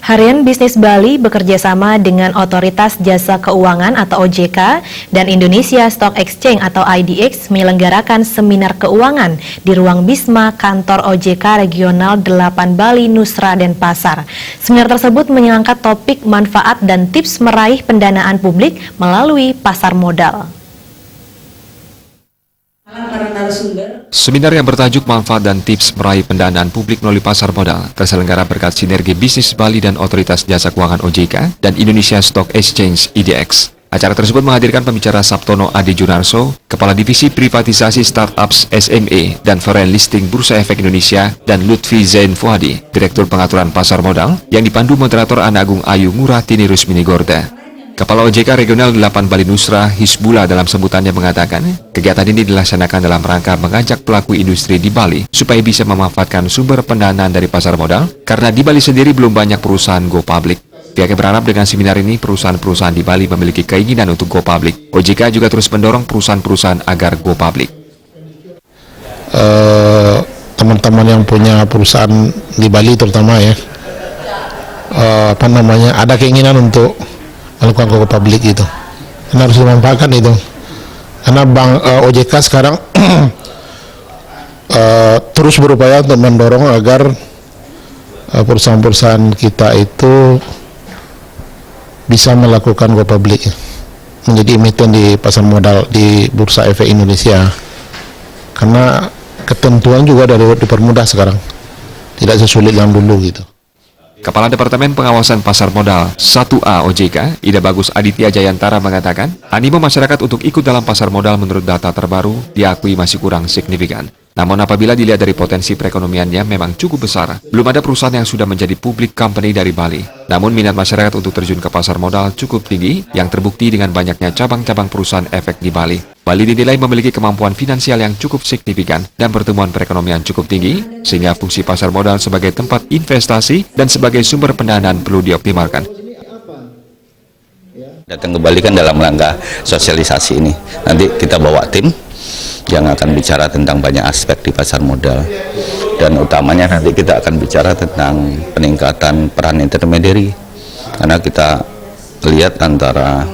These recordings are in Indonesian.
Harian Bisnis Bali bekerja sama dengan Otoritas Jasa Keuangan atau OJK dan Indonesia Stock Exchange atau IDX menyelenggarakan seminar keuangan di ruang Bisma Kantor OJK Regional 8 Bali, Nusra, Denpasar. Seminar tersebut mengangkat topik manfaat dan tips meraih pendanaan publik melalui pasar modal. Seminar yang bertajuk Manfaat dan Tips Meraih Pendanaan Publik Melalui Pasar Modal terselenggara berkat sinergi Bisnis Bali dan Otoritas Jasa Keuangan OJK dan Indonesia Stock Exchange IDX. Acara tersebut menghadirkan pembicara Sabtono Adi Junarso, Kepala Divisi Privatisasi Startups SME dan Foreign Listing Bursa Efek Indonesia, dan Lutfi Zain Fuadi, Direktur Pengaturan Pasar Modal, yang dipandu moderator Ana Agung Ayu Nguratini Rusmini Gorda. Kepala OJK Regional 8 Bali Nusra, Hisbullah, dalam sebutannya mengatakan, kegiatan ini dilaksanakan dalam rangka mengajak pelaku industri di Bali supaya bisa memanfaatkan sumber pendanaan dari pasar modal, karena di Bali sendiri belum banyak perusahaan go public. Pihaknya berharap dengan seminar ini perusahaan-perusahaan di Bali memiliki keinginan untuk go public. OJK juga terus mendorong perusahaan-perusahaan agar go public. Teman-teman yang punya perusahaan di Bali terutama ya, ada keinginan untuk melakukan go public itu, karena harus dimanfaatkan itu. Karena OJK sekarang terus berupaya untuk mendorong agar perusahaan-perusahaan kita itu bisa melakukan go public, menjadi emiten di pasar modal di Bursa Efek Indonesia. Karena ketentuan juga dipermudah sekarang, tidak sesulit yang dulu gitu. Kepala Departemen Pengawasan Pasar Modal 1A OJK, Ida Bagus Aditya Jayantara, mengatakan, animo masyarakat untuk ikut dalam pasar modal menurut data terbaru diakui masih kurang signifikan. Namun apabila dilihat dari potensi perekonomiannya memang cukup besar, belum ada perusahaan yang sudah menjadi public company dari Bali. Namun minat masyarakat untuk terjun ke pasar modal cukup tinggi, yang terbukti dengan banyaknya cabang-cabang perusahaan efek di Bali. Bali dinilai memiliki kemampuan finansial yang cukup signifikan dan pertumbuhan perekonomian cukup tinggi, sehingga fungsi pasar modal sebagai tempat investasi dan sebagai sumber pendanaan perlu dioptimalkan. Datang ke Bali kan dalam rangka sosialisasi ini. Nanti kita bawa tim yang akan bicara tentang banyak aspek di pasar modal, dan utamanya nanti kita akan bicara tentang peningkatan peran intermediary, karena kita lihat antara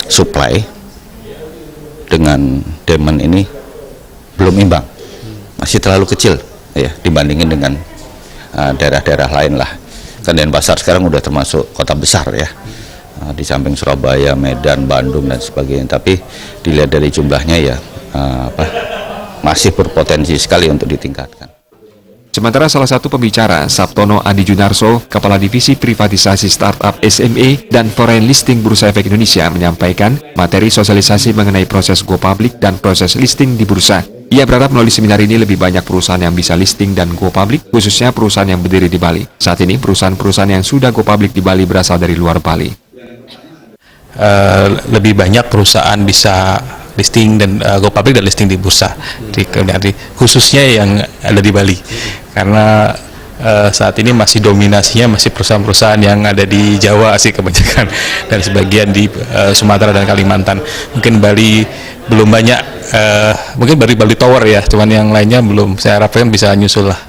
supply dengan demand ini belum imbang, masih terlalu kecil ya dibandingin dengan daerah-daerah lain lah. Kan Denpasar sekarang udah termasuk kota besar ya, di samping Surabaya, Medan, Bandung dan sebagainya, tapi dilihat dari jumlahnya ya masih berpotensi sekali untuk ditingkatkan. Sementara salah satu pembicara, Sabtono Adi Junarso, Kepala Divisi Privatisasi Startup SME dan Foreign Listing Bursa Efek Indonesia, menyampaikan materi sosialisasi mengenai proses go public dan proses listing di bursa. Ia berharap melalui seminar ini lebih banyak perusahaan yang bisa listing dan go public, khususnya perusahaan yang berdiri di Bali. Saat ini perusahaan-perusahaan yang sudah go public di Bali berasal dari luar Bali. Lebih banyak perusahaan bisa listing dan go public dan listing di bursa, khususnya yang ada di Bali, karena saat ini masih dominasinya masih perusahaan-perusahaan yang ada di Jawa sih kebanyakan, dan sebagian di Sumatera dan Kalimantan. Mungkin Bali belum banyak, mungkin Bali Tower ya, cuman yang lainnya belum. Saya harapkan bisa nyusul lah.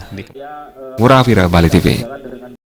Murafira, Bali TV.